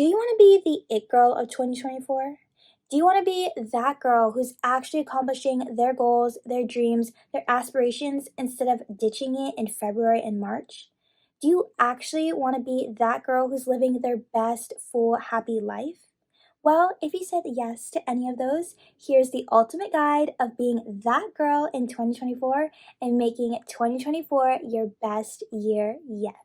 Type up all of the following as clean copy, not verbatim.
Do you want to be the it girl of 2024? Do you want to be that girl who's actually accomplishing their goals, their dreams, their aspirations instead of ditching it in February and March? Do you actually want to be that girl who's living their best, full, happy life? Well, if you said yes to any of those, here's the ultimate guide of being that girl in 2024 and making 2024 your best year yet.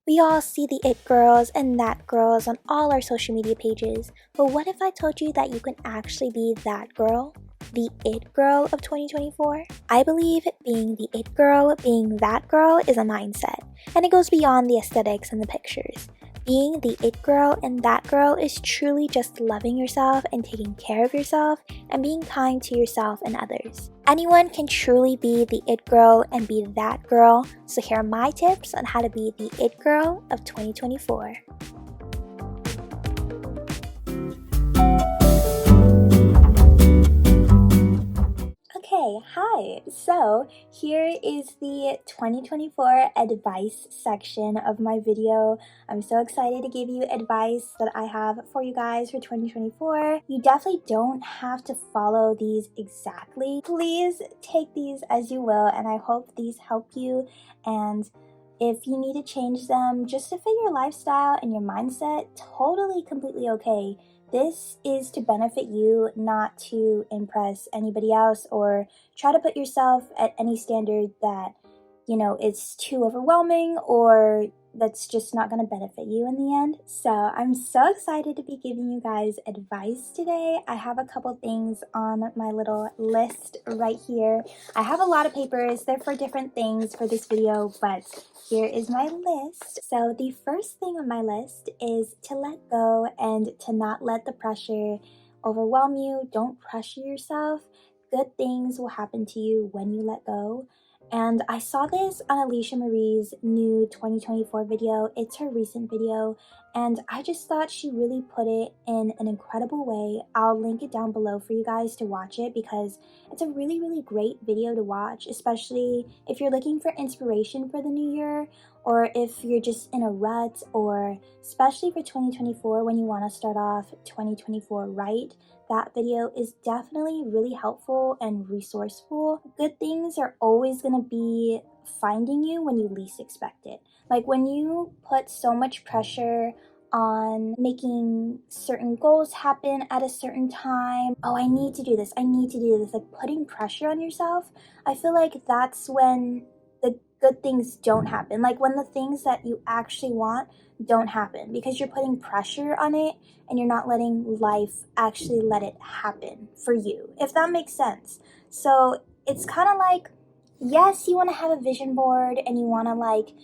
We all see the it girls and that girls on all our social media pages, but what if I told you that you can actually be that girl? The it girl of 2024? I believe being the it girl, being that girl is a mindset, and it goes beyond the aesthetics and the pictures. Being the it girl and that girl is truly just loving yourself and taking care of yourself and being kind to yourself and others. Anyone can truly be the it girl and be that girl, so here are my tips on how to be the it girl of 2024. Okay, hi. So here is the 2024 advice section of my video. I'm so excited to give you advice that I have for you guys for 2024. You definitely don't have to follow these exactly. Please take these as you will, and I hope these help you. And if you need to change them just to fit your lifestyle and your mindset, totally, completely okay. This is to benefit you, not to impress anybody else or try to put yourself at any standard that, it's too overwhelming or that's just not going to benefit you in the end. So I'm so excited to be giving you guys advice today. I have a couple things on my little list right here. I have a lot of papers. They're for different things for this video, but here is my list. So the first thing on my list is to let go and to not let the pressure overwhelm you. Don't pressure yourself. Good things will happen to you when you let go. And I saw this on Alicia Marie's new 2024 video. It's her recent video, and I just thought she really put it in an incredible way. I'll link it down below for you guys to watch it because it's a really, really great video to watch, especially if you're looking for inspiration for the new year or if you're just in a rut, or especially for 2024 when you want to start off 2024 right. That video is definitely really helpful and resourceful. Good things are always going to be finding you when you least expect it. Like when you put so much pressure on making certain goals happen at a certain time. Oh, I need to do this. I need to do this. Like putting pressure on yourself. I feel like that's when the good things don't happen. Like when the things that you actually want don't happen because you're putting pressure on it and you're not letting life actually let it happen for you, if that makes sense. So it's kind of like, yes, you want to have a vision board and you want to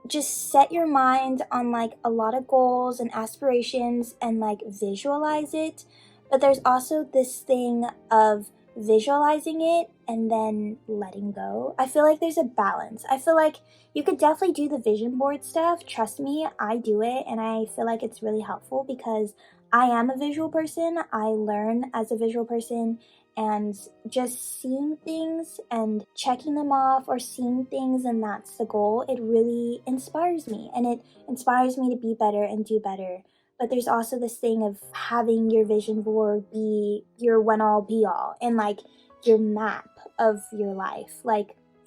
just set your mind on a lot of goals and aspirations and visualize it, but there's also this thing of visualizing it and then letting go. I feel like there's a balance. I feel like you could definitely do the vision board stuff. Trust me, I do it, and I feel like it's really helpful because I am a visual person. I learn as a visual person, and just seeing things and checking them off or seeing things and that's the goal, it really inspires me, and it inspires me to be better and do better. But there's also this thing of having your vision board be your one-all be-all and your map of your life.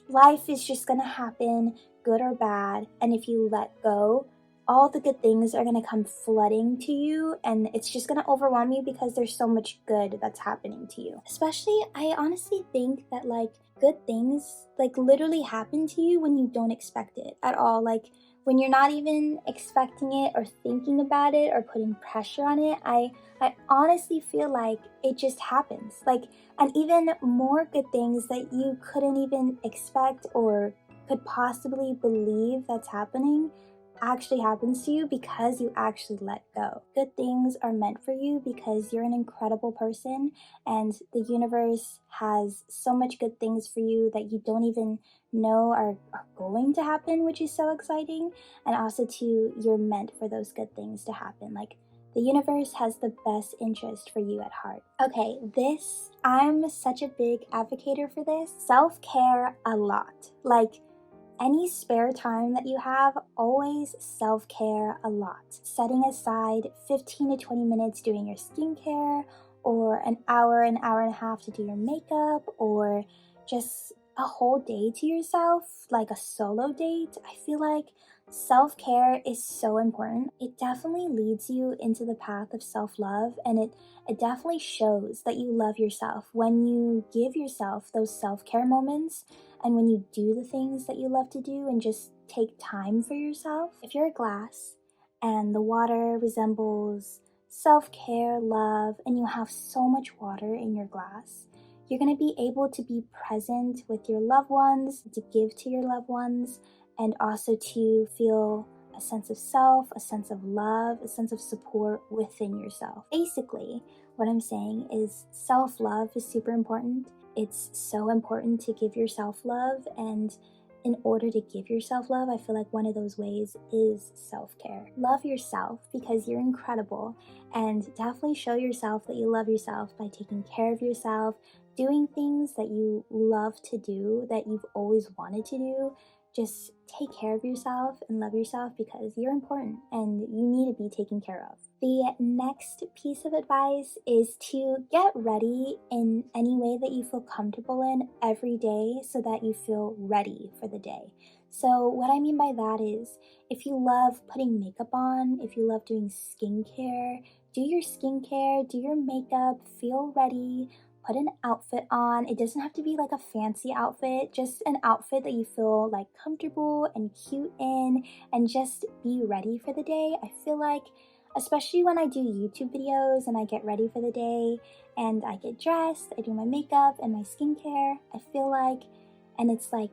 Life is just gonna happen, good or bad, and if you let go, all the good things are going to come flooding to you, and it's just going to overwhelm you because there's so much good that's happening to you. Especially, I honestly think that good things literally happen to you when you don't expect it at all. When you're not even expecting it or thinking about it or putting pressure on it, I honestly feel like it just happens. And even more good things that you couldn't even expect or could possibly believe that's happening actually happens to you because you actually let go. Good things are meant for you because you're an incredible person, and the universe has so much good things for you that you don't even know are going to happen, which is so exciting. And also too, you're meant for those good things to happen. The universe has the best interest for you at heart. Okay, I'm such a big advocate for this. Self-care a lot. any spare time that you have, always self-care a lot. Setting aside 15 to 20 minutes doing your skincare, or an hour and a half to do your makeup, or just a whole day to yourself, like a solo date. I feel like self-care is so important. It definitely leads you into the path of self-love, and it definitely shows that you love yourself when you give yourself those self-care moments and when you do the things that you love to do and just take time for yourself. If you're a glass and the water resembles self-care, love, and you have so much water in your glass, you're going to be able to be present with your loved ones, to give to your loved ones, and also to feel a sense of self, a sense of love, a sense of support within yourself. Basically, what I'm saying is self-love is super important. It's so important to give yourself love, and in order to give yourself love, I feel like one of those ways is self-care. Love yourself because you're incredible, and definitely show yourself that you love yourself by taking care of yourself, doing things that you love to do, that you've always wanted to do. Just take care of yourself and love yourself because you're important and you need to be taken care of. The next piece of advice is to get ready in any way that you feel comfortable in every day so that you feel ready for the day. So what I mean by that is, if you love putting makeup on, if you love doing skincare, do your skincare, do your makeup, feel ready, put an outfit on. It doesn't have to be like a fancy outfit, just an outfit that you feel like comfortable and cute in, and just be ready for the day. I feel like, especially when I do YouTube videos and I get ready for the day and I get dressed, I do my makeup and my skincare, I feel like, and it's like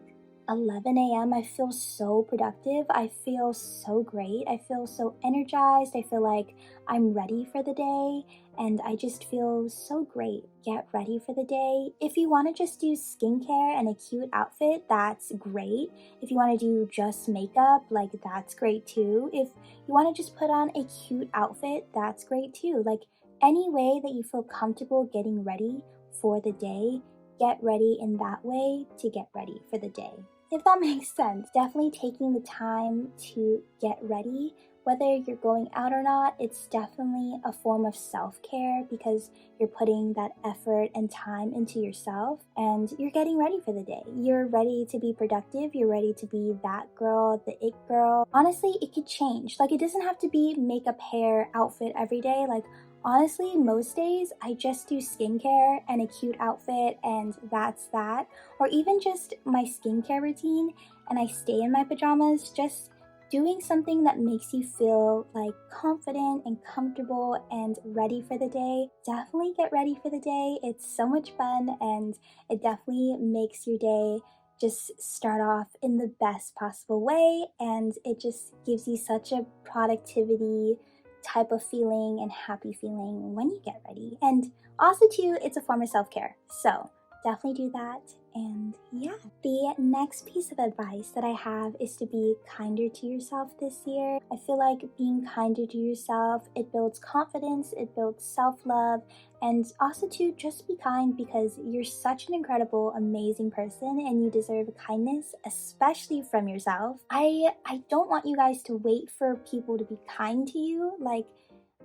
11 a.m., I feel so productive. I feel so great. I feel so energized. I feel like I'm ready for the day, and I just feel so great. Get ready for the day. If you want to just do skincare and a cute outfit, that's great. If you want to do just makeup, like, that's great too. If you want to just put on a cute outfit, that's great too. Like, any way that you feel comfortable getting ready for the day, get ready in that way to get ready for the day. If that makes sense. Definitely taking the time to get ready, whether you're going out or not, it's definitely a form of self-care because you're putting that effort and time into yourself and you're getting ready for the day. You're ready to be productive. You're ready to be that girl, the it girl. Honestly, it could change. Like, it doesn't have to be makeup, hair, outfit every day. Like, honestly, most days I just do skincare and a cute outfit, and that's that. Or even just my skincare routine and I stay in my pajamas, just doing something that makes you feel like confident and comfortable and ready for the day. Definitely get ready for the day. It's so much fun, and it definitely makes your day just start off in the best possible way, and it just gives you such a productivity type of feeling and happy feeling when you get ready. And also too, it's a form of self-care. So definitely do that. And yeah, the next piece of advice that I have is to be kinder to yourself this year. I feel like being kinder to yourself, it builds confidence, it builds self-love, and also to just be kind because you're such an incredible, amazing person and you deserve kindness, especially from yourself. I don't want you guys to wait for people to be kind to you. Like,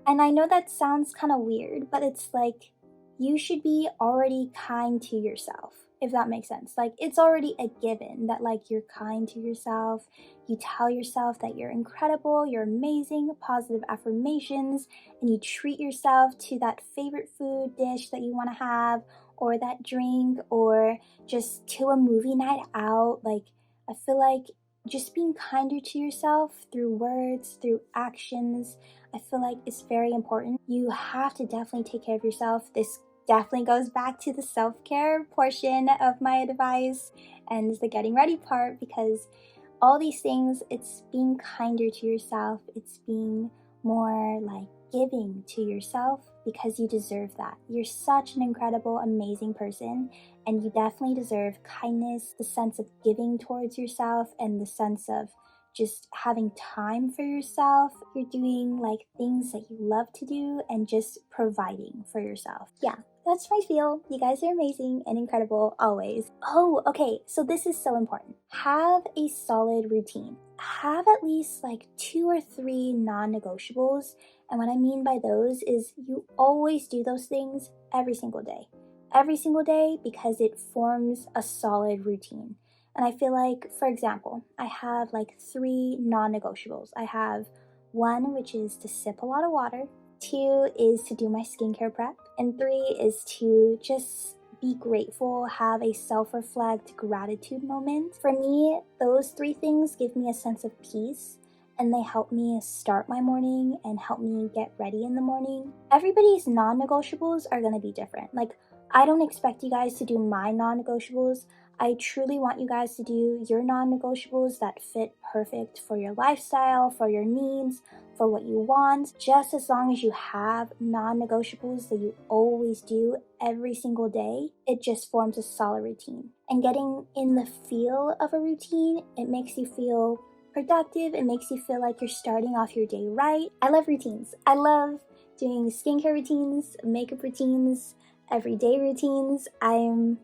and I know that sounds kind of weird, but it's like, you should be already kind to yourself, if that makes sense. Like, it's already a given that, like, you're kind to yourself. You tell yourself that you're incredible, you're amazing, positive affirmations, and you treat yourself to that favorite food dish that you want to have, or that drink, or just to a movie night out. Like, I feel like just being kinder to yourself through words, through actions, I feel like it's very important. You have to definitely take care of yourself. This definitely goes back to the self-care portion of my advice and the getting ready part, because all these things, it's being kinder to yourself. It's being more like giving to yourself because you deserve that. You're such an incredible, amazing person, and you definitely deserve kindness, the sense of giving towards yourself, and the sense of just having time for yourself. You're doing like things that you love to do and just providing for yourself. Yeah. That's my feel. You guys are amazing and incredible always. Oh, okay, so this is so important. Have a solid routine. Have at least like 2 or 3 non-negotiables. And what I mean by those is you always do those things every single day. Every single day because it forms a solid routine. And I feel like, for example, I have like 3 non-negotiables. I have one, which is to sip a lot of water. 2 is to do my skincare prep, and 3 is to just be grateful, have a self-reflect gratitude moment. For me, those 3 things give me a sense of peace, and they help me start my morning and help me get ready in the morning. Everybody's non-negotiables are gonna be different. Like, I don't expect you guys to do my non-negotiables. I truly want you guys to do your non-negotiables that fit perfect for your lifestyle, for your needs, for what you want. Just as long as you have non-negotiables that you always do every single day, it just forms a solid routine. And getting in the feel of a routine, it makes you feel productive. It makes you feel like you're starting off your day right. I love routines. I love doing skincare routines, makeup routines, everyday routines. I'm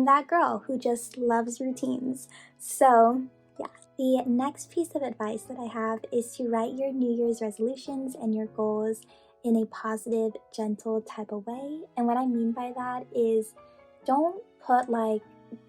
that girl who just loves routines. So yeah. The next piece of advice that I have is to write your New Year's resolutions and your goals in a positive, gentle type of way. And what I mean by that is don't put like,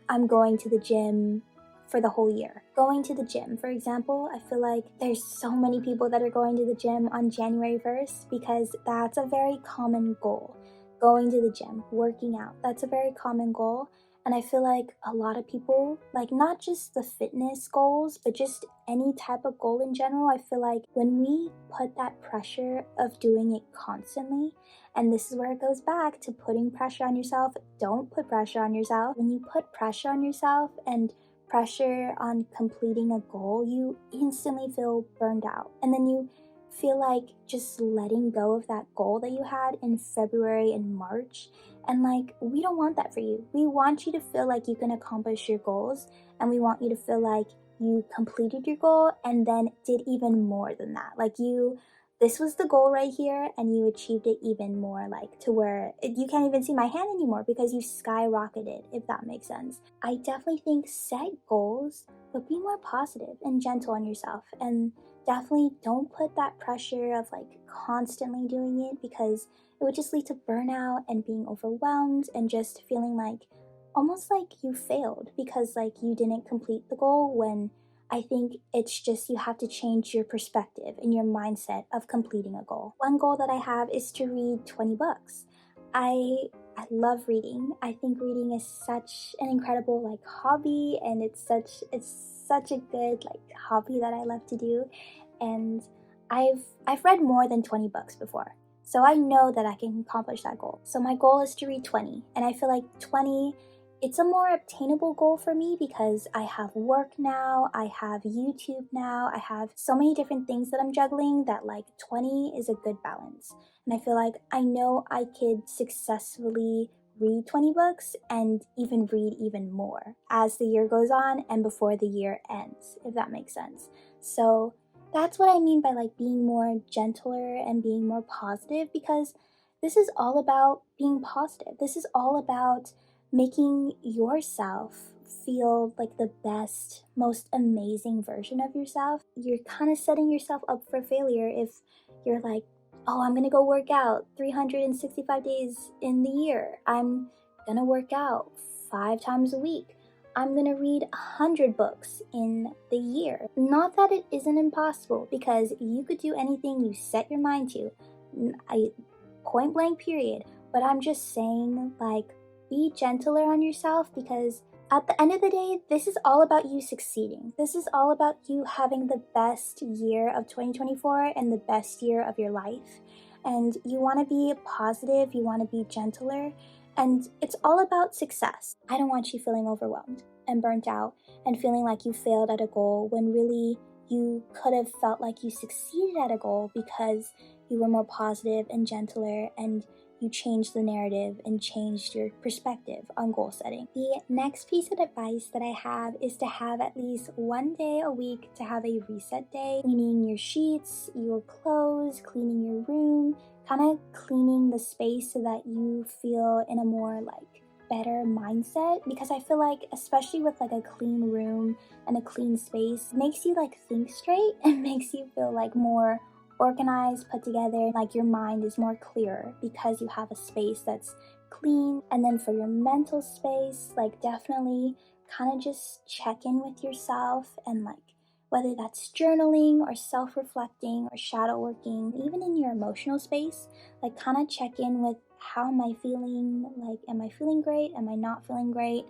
I'm going to the gym for the whole year. Going to the gym, for example, I feel like there's so many people that are going to the gym on January 1st because that's a very common goal. Going to the gym, working out, that's a very common goal. And I feel like a lot of people, like not just the fitness goals, but just any type of goal in general, I feel like when we put that pressure of doing it constantly, and this is where it goes back to putting pressure on yourself, don't put pressure on yourself. When you put pressure on yourself and pressure on completing a goal, you instantly feel burned out. And then you feel like just letting go of that goal that you had in February and March. And like, we don't want that for you. We want you to feel like you can accomplish your goals, and we want you to feel like you completed your goal and then did even more than that. Like this was the goal right here and you achieved it even more, like to where you can't even see my hand anymore because you skyrocketed, if that makes sense. I definitely think set goals, but be more positive and gentle on yourself, and definitely don't put that pressure of like constantly doing it because it would just lead to burnout and being overwhelmed and just feeling like almost like you failed because like you didn't complete the goal, when I think it's just you have to change your perspective and your mindset of completing a goal. One goal that I have is to read 20 books. I love reading. I think reading is such an incredible like hobby, and it's such a good like hobby that I love to do. And I've read more than 20 books before. So I know that I can accomplish that goal. So my goal is to read 20, and I feel like 20, it's a more obtainable goal for me because I have work now, I have YouTube now, I have so many different things that I'm juggling that like 20 is a good balance. And I feel like I know I could successfully read 20 books and even read even more as the year goes on and before the year ends, if that makes sense. So that's what I mean by like being more gentler and being more positive, because this is all about being positive. This is all about making yourself feel like the best, most amazing version of yourself. You're kind of setting yourself up for failure if you're like, oh, I'm gonna go work out 365 days in the year. I'm gonna work out 5 times a week. I'm gonna read 100 books in the year. Not that it isn't impossible, because you could do anything you set your mind to. Point blank period. But I'm just saying, like, be gentler on yourself, because at the end of the day, this is all about you succeeding. This is all about you having the best year of 2024 and the best year of your life. And you want to be positive, you want to be gentler, and it's all about success. I don't want you feeling overwhelmed and burnt out and feeling like you failed at a goal when really you could have felt like you succeeded at a goal because you were more positive and gentler, and you changed the narrative and changed your perspective on goal setting. The next piece of advice that I have is to have at least one day a week to have a reset day, cleaning your sheets, your clothes, cleaning your room, kind of cleaning the space so that you feel in a more like better mindset, because I feel like especially with like a clean room and a clean space makes you like think straight and makes you feel like more organized, put together, like your mind is more clear because you have a space that's clean. And then for your mental space, like definitely kind of just check in with yourself, and like whether that's journaling or self-reflecting or shadow working, even in your emotional space, like kind of check in with how am I feeling? Like, am I feeling great? Am I not feeling great?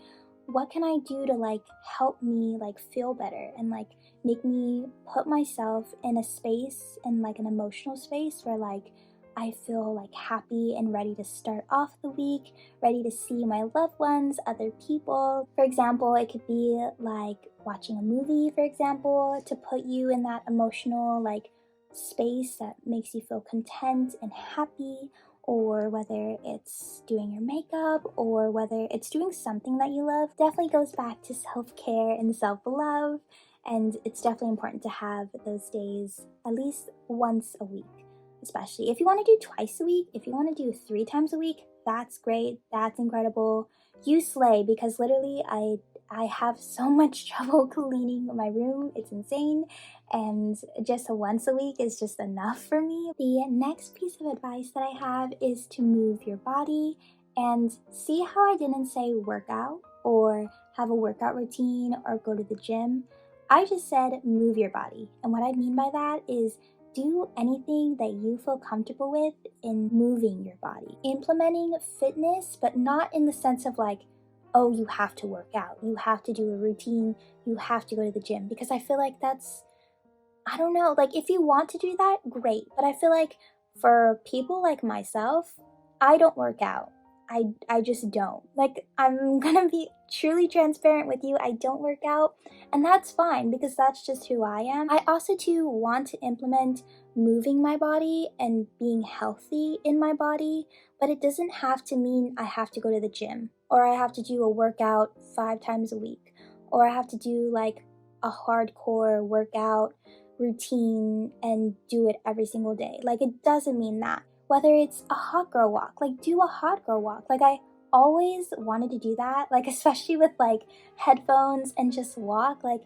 What can I do to like help me like feel better and like make me put myself in a space, in like an emotional space where like I feel like happy and ready to start off the week, ready to see my loved ones, other people. For example, it could be like watching a movie, for example, to put you in that emotional like space that makes you feel content and happy, or whether it's doing your makeup, or whether it's doing something that you love. Definitely goes back to self-care and self-love, and it's definitely important to have those days at least once a week. Especially if you want to do twice a week, if you want to do 3 times a week, that's great, that's incredible. You slay, because literally I have so much trouble cleaning my room. It's insane, and just once a week is just enough for me. The next piece of advice that I have is to move your body. And see how I didn't say workout or have a workout routine or go to the gym? I just said move your body. And what I mean by that is do anything that you feel comfortable with in moving your body. Implementing fitness, but not in the sense of like, oh, you have to work out, you have to do a routine, you have to go to the gym. Because I feel like that's, I don't know, like if you want to do that, great. But I feel like for people like myself, I don't work out. I just don't. Like, I'm gonna be truly transparent with you. I don't work out, and that's fine because that's just who I am. I also too want to implement moving my body and being healthy in my body, but it doesn't have to mean I have to go to the gym or I have to do a workout 5 times a week or I have to do like a hardcore workout routine and do it every single day. Like, it doesn't mean that. Whether it's a hot girl walk, like do a hot girl walk. Like, I always wanted to do that, like especially with like headphones and just walk. Like,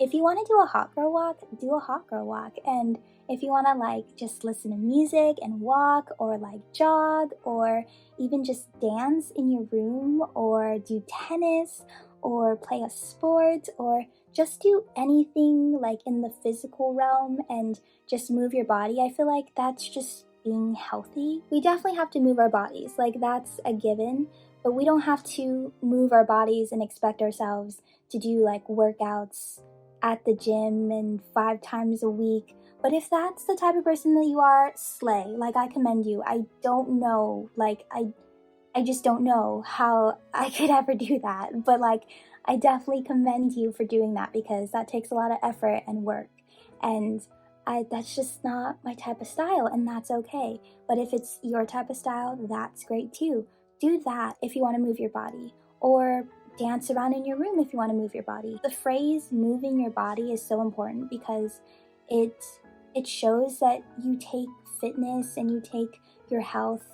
if you want to do a hot girl walk, do a hot girl walk. And if you want to like just listen to music and walk, or like jog, or even just dance in your room, or do tennis, or play a sport, or just do anything like in the physical realm and just move your body, I feel like that's just being healthy. We definitely have to move our bodies, like that's a given, but we don't have to move our bodies and expect ourselves to do like workouts at the gym and 5 times a week. But if that's the type of person that you are, slay. Like, I commend you. I don't know, like I just don't know how I could ever do that, but like I definitely commend you for doing that, because that takes a lot of effort and work, and that's just not my type of style, and that's okay. But if it's your type of style, that's great too. Do that if you want to move your body, or dance around in your room if you want to move your body. The phrase moving your body is so important because it shows that you take fitness and you take your health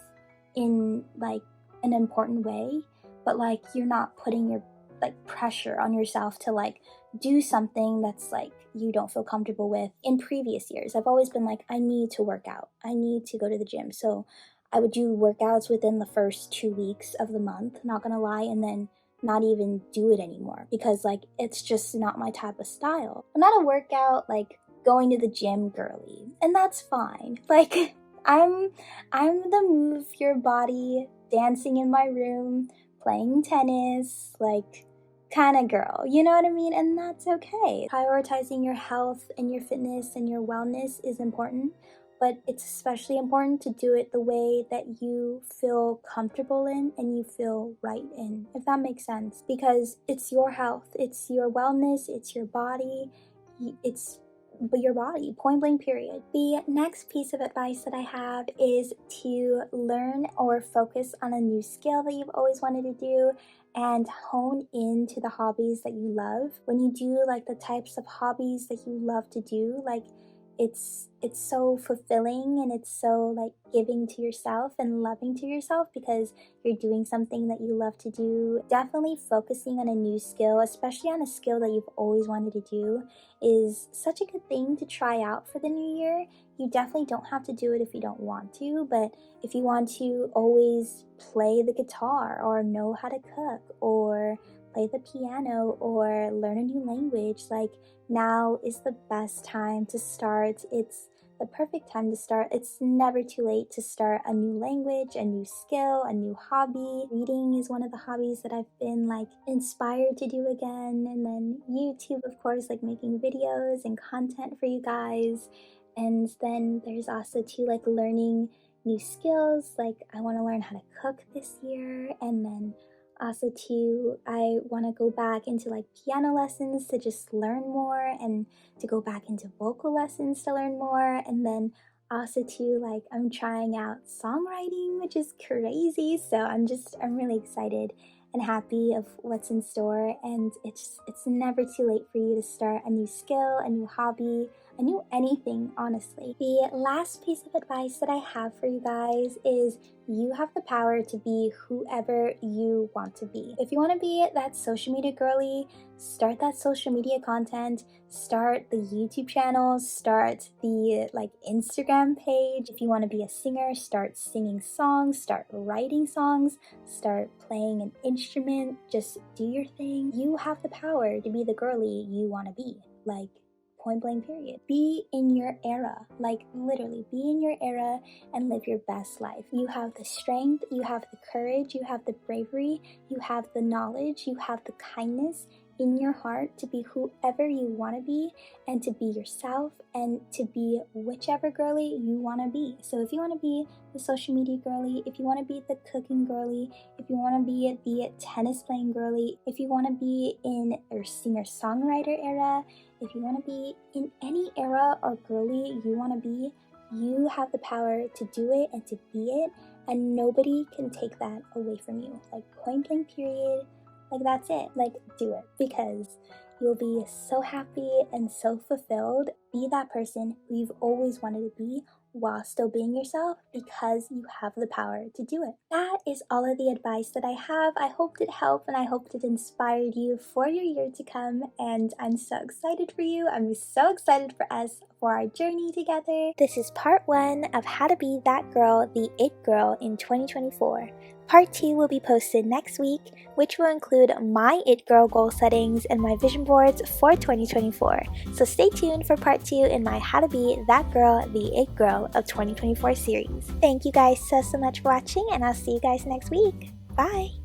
in like an important way, but like you're not putting your like pressure on yourself to like do something that's like you don't feel comfortable with. In previous years, I've always been like, I need to work out, I need to go to the gym, so I would do workouts within the first 2 weeks of the month, not gonna lie, and then not even do it anymore because like it's just not my type of style. I'm not a workout like going to the gym girly, and that's fine. Like, I'm the move your body, dancing in my room, playing tennis, like kind of girl, you know what I mean? And that's okay. Prioritizing your health and your fitness and your wellness is important, but it's especially important to do it the way that you feel comfortable in and you feel right in, if that makes sense. Because it's your health, it's your wellness, it's your body, it's your body, point blank period. The next piece of advice that I have is to learn or focus on a new skill that you've always wanted to do and hone into the hobbies that you love. When you do like the types of hobbies that you love to do, like it's so fulfilling, and it's so like giving to yourself and loving to yourself because you're doing something that you love to do. Definitely focusing on a new skill, especially on a skill that you've always wanted to do, is such a good thing to try out for the new year. You definitely don't have to do it if you don't want to, but if you want to always play the guitar or know how to cook or play the piano or learn a new language, like now is the best time to start. It's the perfect time to start. It's never too late to start a new language, a new skill, a new hobby. Reading is one of the hobbies that I've been like inspired to do again. And then YouTube, of course, like making videos and content for you guys. And then there's also too like learning new skills. Like I want to learn how to cook this year, and then also too I want to go back into like piano lessons to just learn more, and to go back into vocal lessons to learn more. And then also too like I'm trying out songwriting, which is crazy. So I'm really excited and happy of what's in store. And it's never too late for you to start a new skill, a new hobby, a new anything, honestly. The last piece of advice that I have for you guys is you have the power to be whoever you want to be. If you want to be that social media girly, start that social media content, start the YouTube channel, start the like Instagram page. If you want to be a singer, start singing songs, start writing songs, start playing an instrument, just do your thing. You have the power to be the girly you want to be. Like, point blank period. Be in your era, like literally be in your era and live your best life. You have the strength, you have the courage, you have the bravery, you have the knowledge, you have the kindness in your heart to be whoever you want to be, and to be yourself, and to be whichever girly you want to be. So if you want to be the social media girly, if you want to be the cooking girly, if you want to be the tennis playing girly, if you want to be in your singer-songwriter era, if you want to be in any era or girly you want to be, you have the power to do it and to be it, and nobody can take that away from you. Like, point blank period. Like, that's it. Like, do it, because you'll be so happy and so fulfilled. Be that person who you've always wanted to be while still being yourself, because you have the power to do it. That is all of the advice that I have. I hoped it helped, and I hoped it inspired you for your year to come, and I'm so excited for you. I'm so excited for us, for our journey together. This is part 1 of how to be that girl, the it girl in 2024. Part 2 will be posted next week, which will include my it girl goal settings and my vision boards for 2024. So stay tuned for part 2 in my How to Be That Girl, the It Girl of 2024 series. Thank you guys so much for watching, and I'll see you guys next week. Bye!